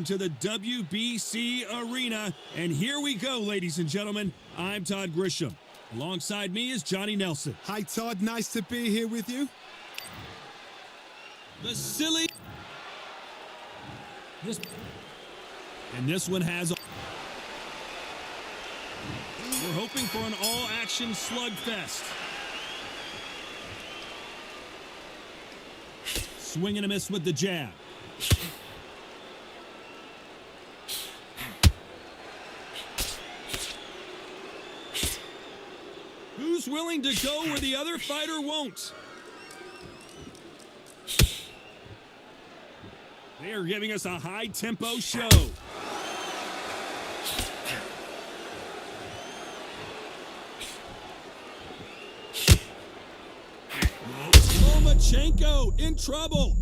to the WBC arena. And here we go, ladies and gentlemen. I'm Todd Grisham. Alongside me is Johnny Nelson. Hi, Todd. Nice to be here with you. Vasyl. And this one has... We're hoping for an all-action slugfest. Swing and a miss with the jab. Who's willing to go where the other fighter won't? They are giving us a high-tempo show. Lomachenko in trouble.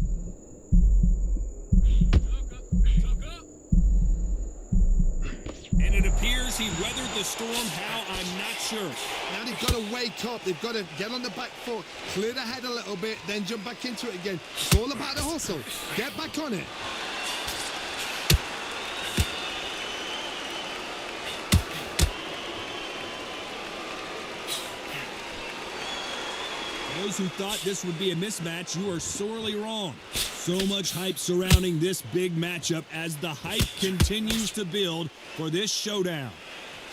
And it appears he weathered the storm. How? I'm not sure. Now they've got to wake up. They've got to get on the back foot, clear the head a little bit, then jump back into it again. It's all about the hustle. Get back on it. Those who thought this would be a mismatch, you are sorely wrong. So much hype surrounding this big matchup as the hype continues to build for this showdown.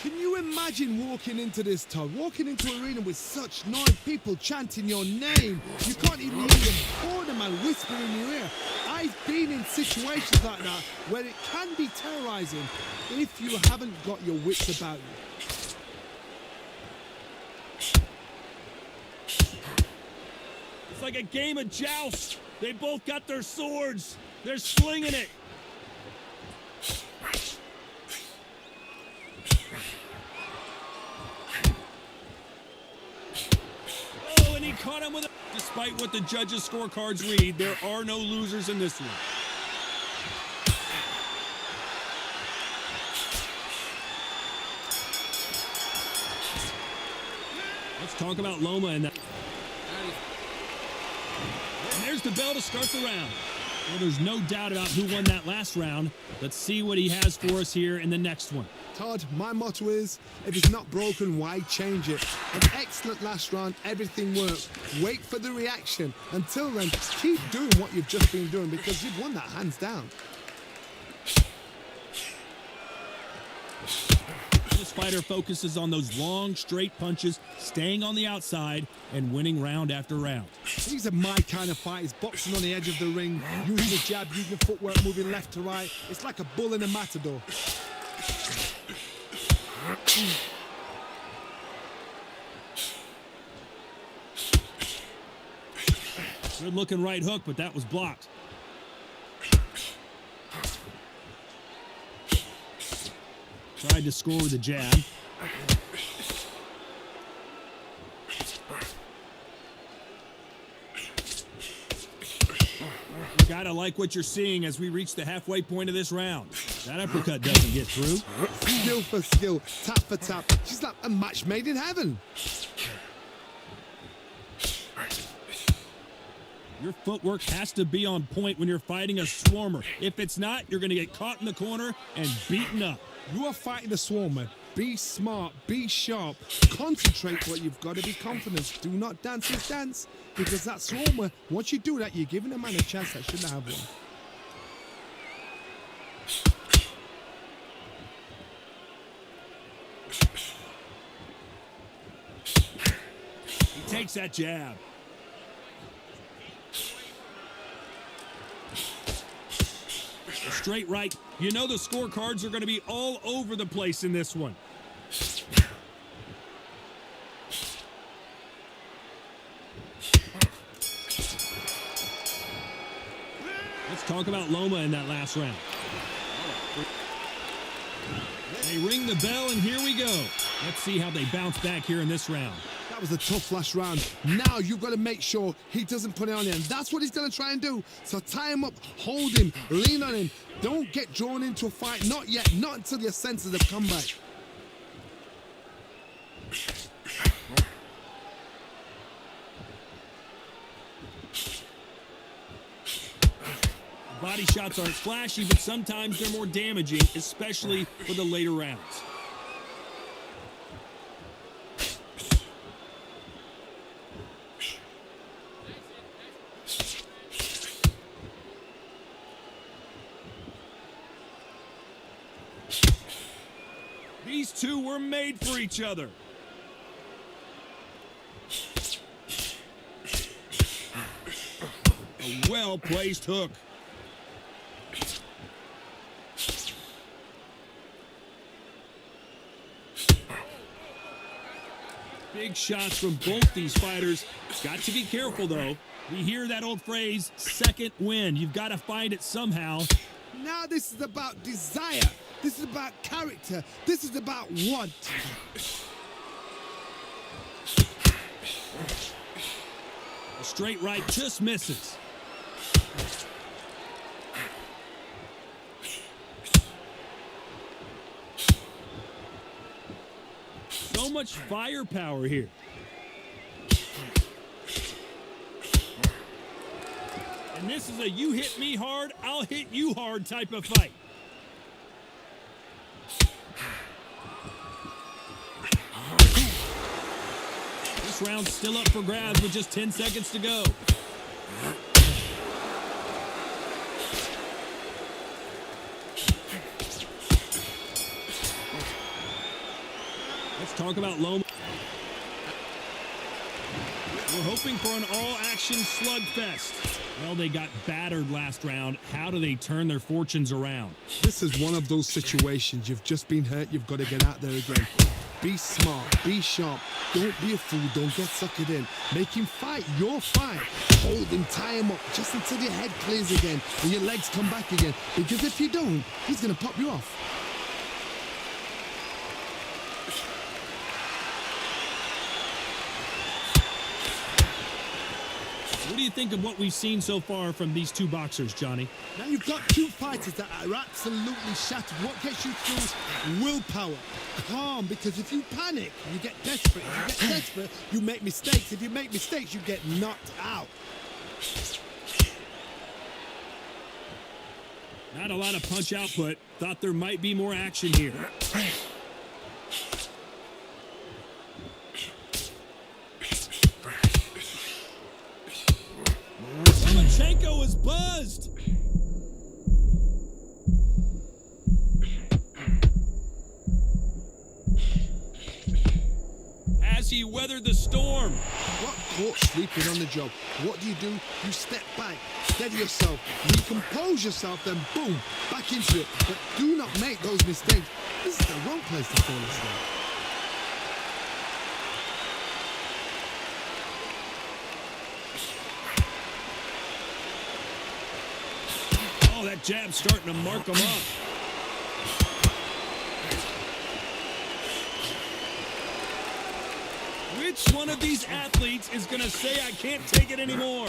Can you imagine walking into this, Todd? Walking into an arena with such noise, people chanting your name. You can't even hear them call them and whisper in your ear. I've been in situations like that where it can be terrorizing if you haven't got your wits about you. It's like a game of joust. They both got their swords. They're slinging it. Oh, and he caught him with it. Despite what the judges' scorecards read, there are no losers in this one. Let's talk about Loma and that. And there's the bell to start the round. Well, there's no doubt about who won that last round. Let's see what he has for us here in the next one. Todd, my motto is, if it's not broken, why change it? An excellent last round, everything worked. Wait for the reaction. Until then, keep doing what you've just been doing because you've won that hands down. This fighter focuses on those long, straight punches, staying on the outside, and winning round after round. These are my kind of fighters, boxing on the edge of the ring, using the jab, using footwork, moving left to right. It's like a bull in a matador. Good looking right hook, but that was blocked. Tried to score with a jab. You gotta like what you're seeing as we reach the halfway point of this round. That uppercut doesn't get through. Skill for skill, tap for tap. She's like a match made in heaven. Your footwork has to be on point when you're fighting a swarmer. If it's not, you're gonna get caught in the corner and beaten up. You are fighting a swarmer. Be smart, be sharp, concentrate what you've got to be confident. Do not dance his dance, because that swarmer, once you do that, you're giving a man a chance that shouldn't have one. He takes that jab. A straight right. You know the scorecards are going to be all over the place in this one. Let's talk about Loma in that last round. They ring the bell, and here we go. Let's see how they bounce back here in this round. That was a tough last round. Now you've got to make sure he doesn't put it on you, and that's what he's going to try and do. So tie him up, hold him, lean on him. Don't get drawn into a fight. Not yet. Not until your senses have come back. Body body shots aren't flashy, but sometimes they're more damaging, especially for the later rounds. These two were made for each other. A well-placed hook. Big shots from both these fighters. Got to be careful, though. We hear that old phrase, second wind. You've got to find it somehow. Now this is about desire. This is about character. This is about want. A straight right just misses. So much firepower here. And this is a you hit me hard, I'll hit you hard type of fight. This round's still up for grabs with just 10 seconds to go. Let's talk about Loma. We're hoping for an all-action slugfest. Well, they got battered last round. How do they turn their fortunes around? This is one of those situations. You've just been hurt. You've got to get out there again. Be smart. Be sharp. Don't be a fool. Don't get suckered in. Make him fight your fight. Hold him. Tie him up just until your head clears again and your legs come back again. Because if you don't, he's going to pop you off. What do you think of what we've seen so far from these two boxers, Johnny? Now you've got two fighters that are absolutely shattered. What gets you through is willpower, calm, because if you panic, you get desperate. If you get desperate, you make mistakes. If you make mistakes, you get knocked out. Not a lot of punch output. Thought there might be more action here. Lomachenko is buzzed. Has he weathered the storm? Got caught sleeping on the job. What do? You step back, steady yourself, recompose yourself, then boom, back into it. But do not make those mistakes. This is the wrong place to fall asleep. Oh, that jab's starting to mark him up. Which one of these athletes is going to say, I can't take it anymore?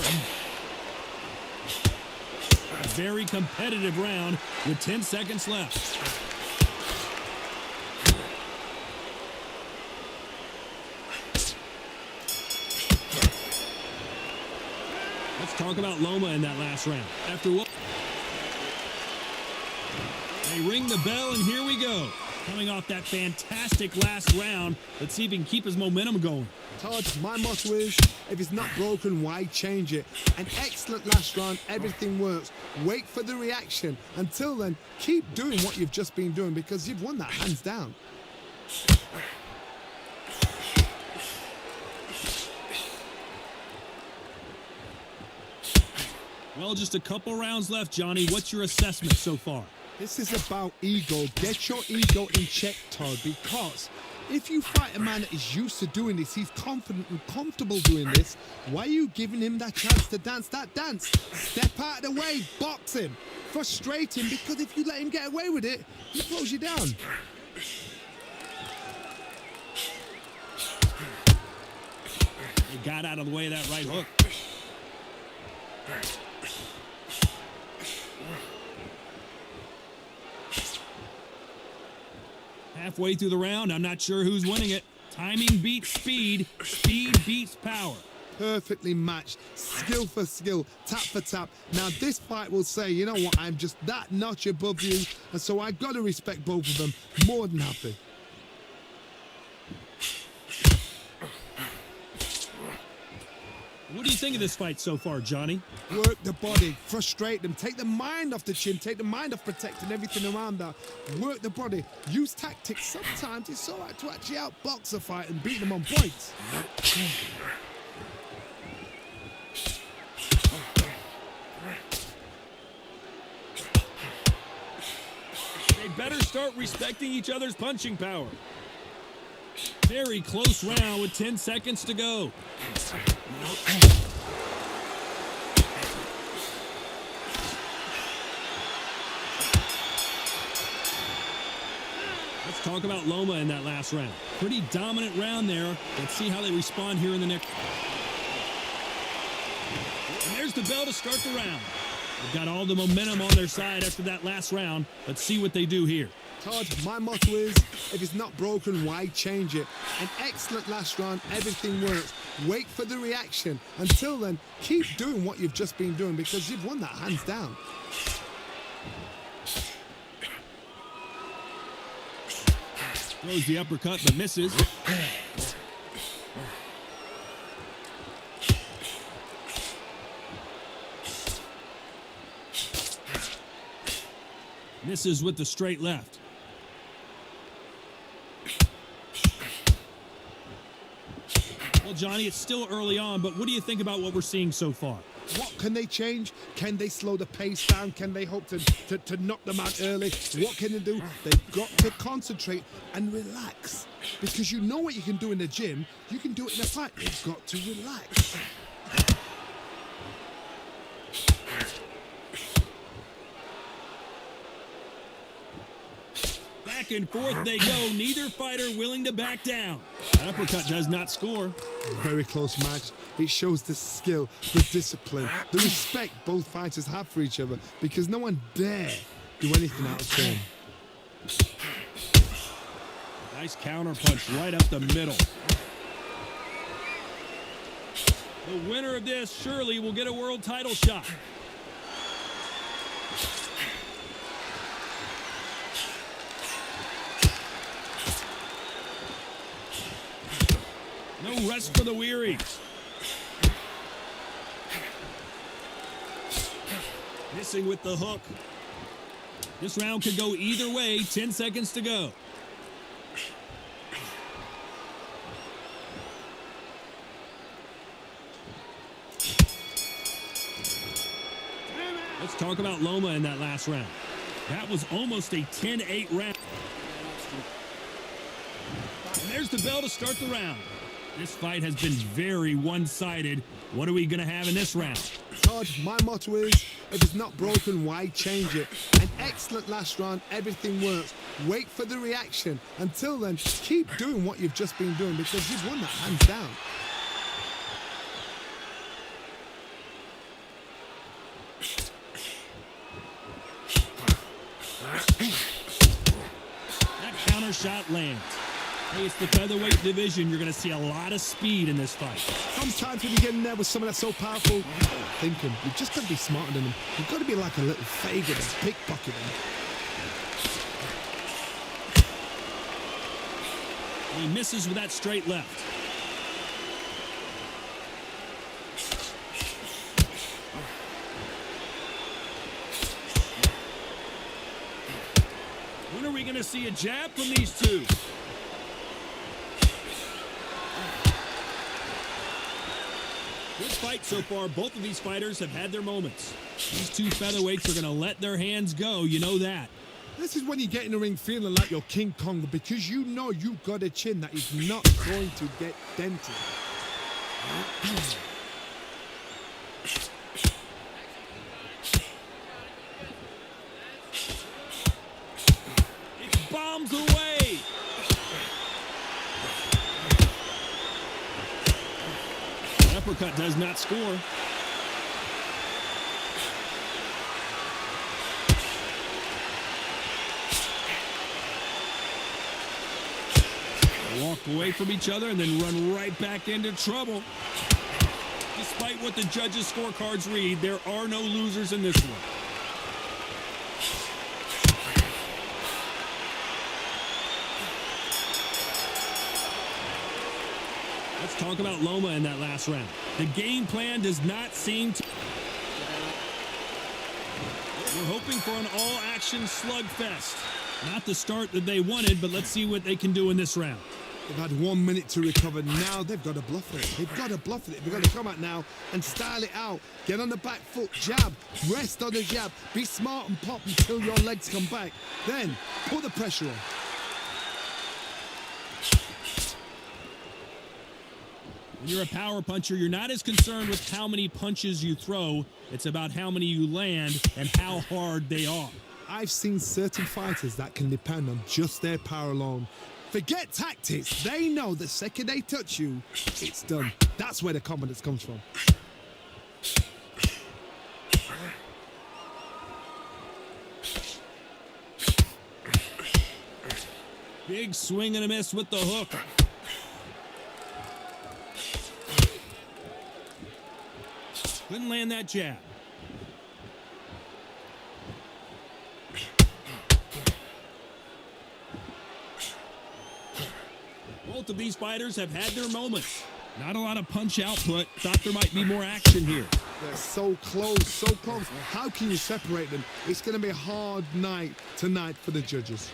A very competitive round with 10 seconds left. Let's talk about Loma in that last round. After what? They ring the bell, and here we go. Coming off that fantastic last round, let's see if he can keep his momentum going. Todd, my motto is, if it's not broken, why change it? An excellent last round, everything works. Wait for the reaction. Until then, keep doing what you've just been doing because you've won that hands down. Well, just a couple rounds left, Johnny. What's your assessment so far? This is about ego. Get your ego in check, Todd, because if you fight a man that is used to doing this, he's confident and comfortable doing this, why are you giving him that chance to dance that dance? Step out of the way, box him, frustrate him, because if you let him get away with it, he throws you down. He got out of the way of that right hook. Halfway through the round, I'm not sure who's winning it. Timing beats speed. Speed beats power. perfectly matched, skill for skill, tap for tap. Now this fight will say, you know what, I'm just that notch above you, and so I got to respect both of them. More than happy. What do you think of this fight so far, Johnny? Work the body, frustrate them, take the mind off the chin, take the mind off protecting everything around that. Work the body, use tactics. Sometimes it's all right to actually outbox a fight and beat them on points. They better start respecting each other's punching power. Very close round with 10 seconds to go. Let's talk about Loma in that last round. Pretty dominant round there. Let's see how they respond here in the next. And there's the bell to start the round. They've got all the momentum on their side after that last round. Let's see what they do here. Todd, my motto is, if it's not broken, why change it? An excellent last round, everything works. Wait for the reaction. Until then, keep doing what you've just been doing because you've won that hands down. Throws the uppercut but misses. Misses with the straight left. Well, Johnny, it's still early on, but what do you think about what we're seeing so far? What can they change? Can they slow the pace down? Can they hope to knock them out early? What can they do? They've got to concentrate and relax. Because you know what you can do in the gym, you can do it in a fight. They've got to relax. Back and forth they go, neither fighter willing to back down. That uppercut does not score. Very close match. It shows the skill, the discipline, the respect both fighters have for each other because no one dare do anything out of turn. Nice counter punch right up the middle. The winner of this surely will get a world title shot. No rest for the weary. Missing with the hook. This round could go either way. 10 seconds to go. Let's talk about Loma in that last round. That was almost a 10-8 round. And there's the bell to start the round. This fight has been very one-sided. What are we going to have in this round? Todd, my motto is, if it's not broken, why change it? An excellent last round, everything works. Wait for the reaction. Until then, keep doing what you've just been doing because you've won that hands down. That counter shot lands. Hey, it's the featherweight division. You're going to see a lot of speed in this fight. Sometimes when you get in there with someone that's so powerful, thinking, you've just got to be smarter than them. You've got to be like a little faggot and pickpocket them. He misses with that straight left. When are we going to see a jab from these two? Good fight so far. Both of these fighters have had their moments. These two featherweights are going to let their hands go. You know that. This is when you get in the ring feeling like you're King Kong because you know you've got a chin that is not going to get dented. It bombs away. Uppercut does not score. Walk away from each other and then run right back into trouble. Despite what the judges' scorecards read, there are no losers in this one. Let's talk about Loma in that last round. The game plan does not seem to... We're hoping for an all-action slugfest. Not the start that they wanted, but let's see what they can do in this round. They've had 1 minute to recover. Now they've got to bluff it. They've got to bluff it. They've got to come out now and style it out. Get on the back foot, jab, rest on the jab. Be smart and pop until your legs come back. Then put the pressure on. When you're a power puncher, you're not as concerned with how many punches you throw. It's about how many you land and how hard they are. I've seen certain fighters that can depend on just their power alone. Forget tactics. They know the second they touch you, it's done. That's where the confidence comes from. Big swing and a miss with the hook. Couldn't land that jab. Both of these fighters have had their moments. Not a lot of punch output. Thought there might be more action here. They're so close, so close. How can you separate them? It's going to be a hard night tonight for the judges.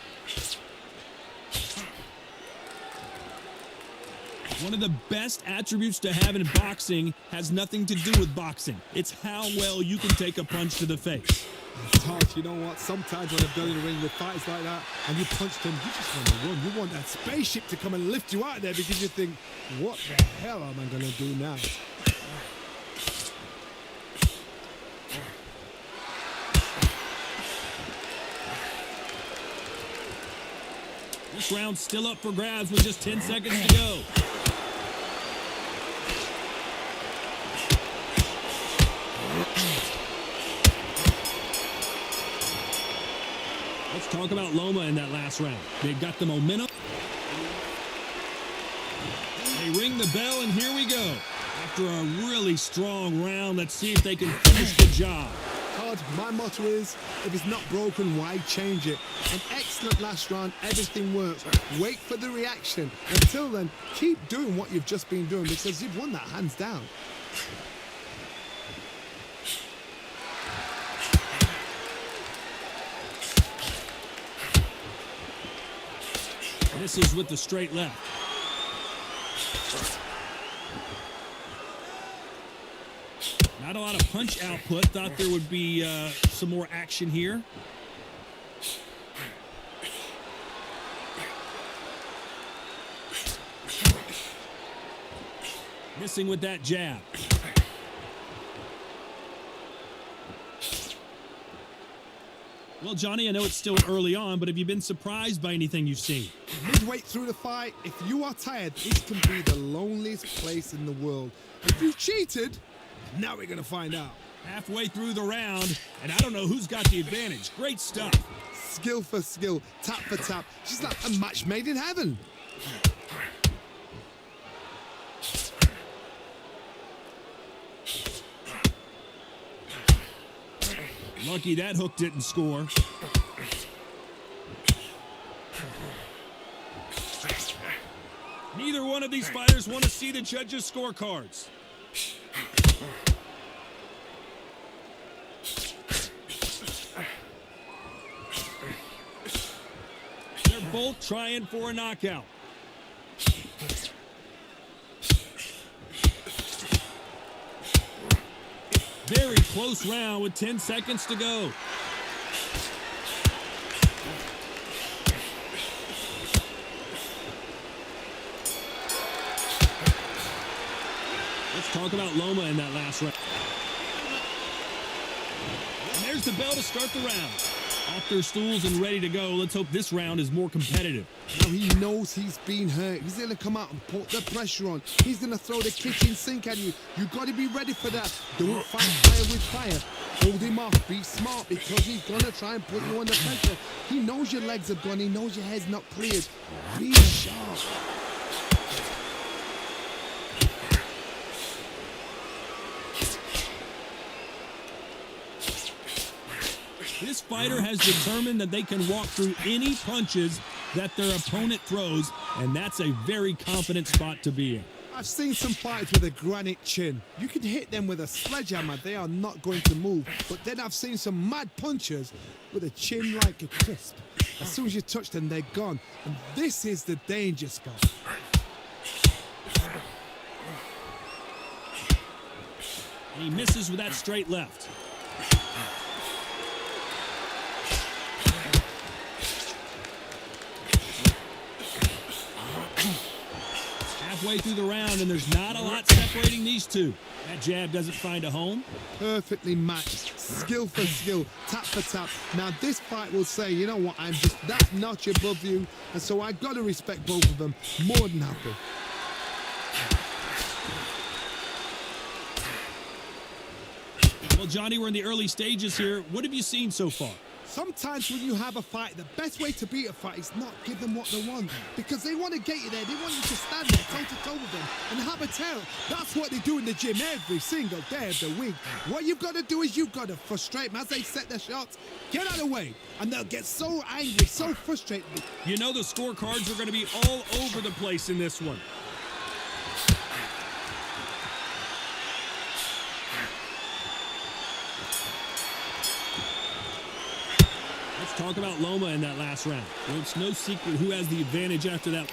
One of the best attributes to have in boxing has nothing to do with boxing. It's how well you can take a punch to the face. It's hard, you know what? Sometimes when I've done in the ring with fights like that and you punch them, you just want to run. You want that spaceship to come and lift you out of there because you think, what the hell am I going to do now? This round's still up for grabs with just 10 seconds to go. Let's talk about Loma in that last round. They got the momentum. They ring the bell, and here we go. After a really strong round, let's see if they can finish the job. Todd, my motto is, if it's not broken, why change it? An excellent last round, everything works. Wait for the reaction. Until then, keep doing what you've just been doing because you've won that hands down. This is with the straight left. Not a lot of punch output. Thought there would be some more action here. Missing with that jab. Well, Johnny, I know it's still early on, but have you been surprised by anything you've seen? Midway through the fight, if you are tired, this can be the loneliest place in the world. If you cheated, now we're going to find out. Halfway through the round, and I don't know who's got the advantage. Great stuff. Skill for skill, tap for tap. She's like a match made in heaven. Lucky that hook didn't score. Neither one of these fighters want to see the judges' scorecards. They're both trying for a knockout. Very close round with 10 seconds to go. Let's talk about Loma in that last round. And there's the bell to start the round. Off their stools and ready to go. Let's hope this round is more competitive. Now he knows he's been hurt. He's going to come out and put the pressure on. He's going to throw the kitchen sink at you. You've got to be ready for that. Don't fight fire with fire. Hold him off. Be smart because he's going to try and put you under pressure. He knows your legs have gone. He knows your head's not cleared. Be sharp. fighter has determined that they can walk through any punches that their opponent throws, and that's a very confident spot to be in. I've seen some fighters with a granite chin. You can hit them with a sledgehammer, they are not going to move. But then I've seen some mad punchers with a chin like a crisp. As soon as you touch them, they're gone. And this is the danger spot. And he misses with that straight left. Halfway through the round, and there's not a lot separating these two. That jab doesn't find a home. Perfectly matched, skill for skill, tap for tap. Now this fight will say, you know what, I'm just that notch above you, and so I've got to respect both of them. More than happy. Well, Johnny, we're in the early stages here. What have you seen so far? Sometimes when you have a fight, the best way to beat a fight is not give them what they want. Because they want to get you there. They want you to stand there toe-to-toe with them and have a tell. That's what they do in the gym every single day of the week. What you've got to do is you've got to frustrate them as they set their shots. Get out of the way. And they'll get so angry, so frustrated. You know the scorecards are going to be all over the place in this one. Talk about Loma in that last round. Well, it's no secret who has the advantage after that.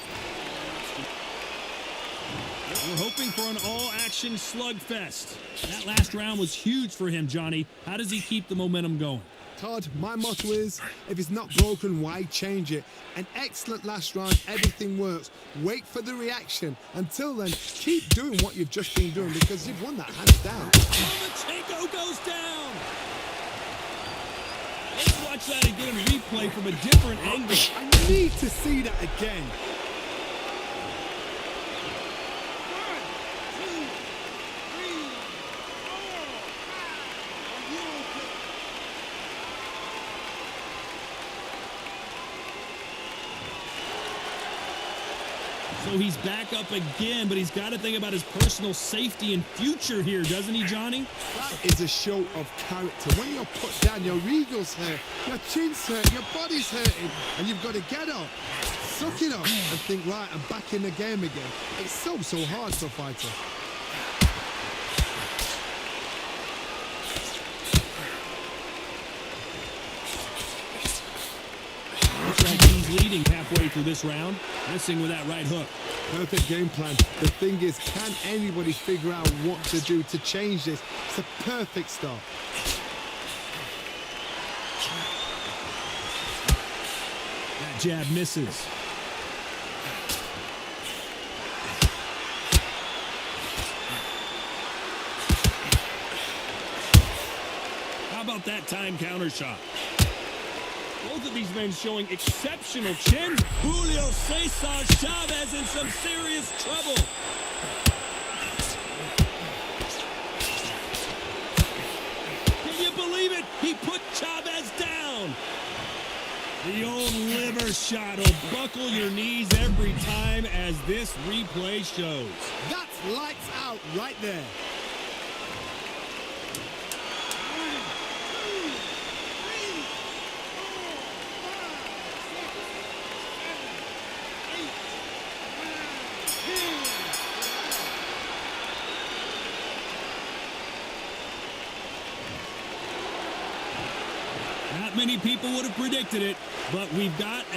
We're hoping for an all-action slugfest. That last round was huge for him, Johnny. How does he keep the momentum going? Todd, my motto is, if it's not broken, why change it? An excellent last round, everything works. Wait for the reaction. Until then, keep doing what you've just been doing because you've won that hands down. Lomachenko goes down. Let's watch that again, replay from a different angle. I need to see that again. So he's back up again, but he's got to think about his personal safety and future here, doesn't he, Johnny? That is a show of character. When you're put down, your ego's hurt, your chin's hurt, your body's hurting, and you've got to get up, suck it up, and think, right, I'm back in the game again. It's so hard for a fighter. Looks like he's leading halfway through this round, missing with that right hook. Perfect game plan. The thing is, can anybody figure out what to do to change this? It's a perfect start. That jab misses. How about that time counter shot? Both of these men showing exceptional chins. Julio, Cesar, Chavez in some serious trouble. Can you believe it? He put Chavez down. The old liver shot will buckle your knees every time, as this replay shows. That's lights out right there. Not many people would have predicted it, but we've got a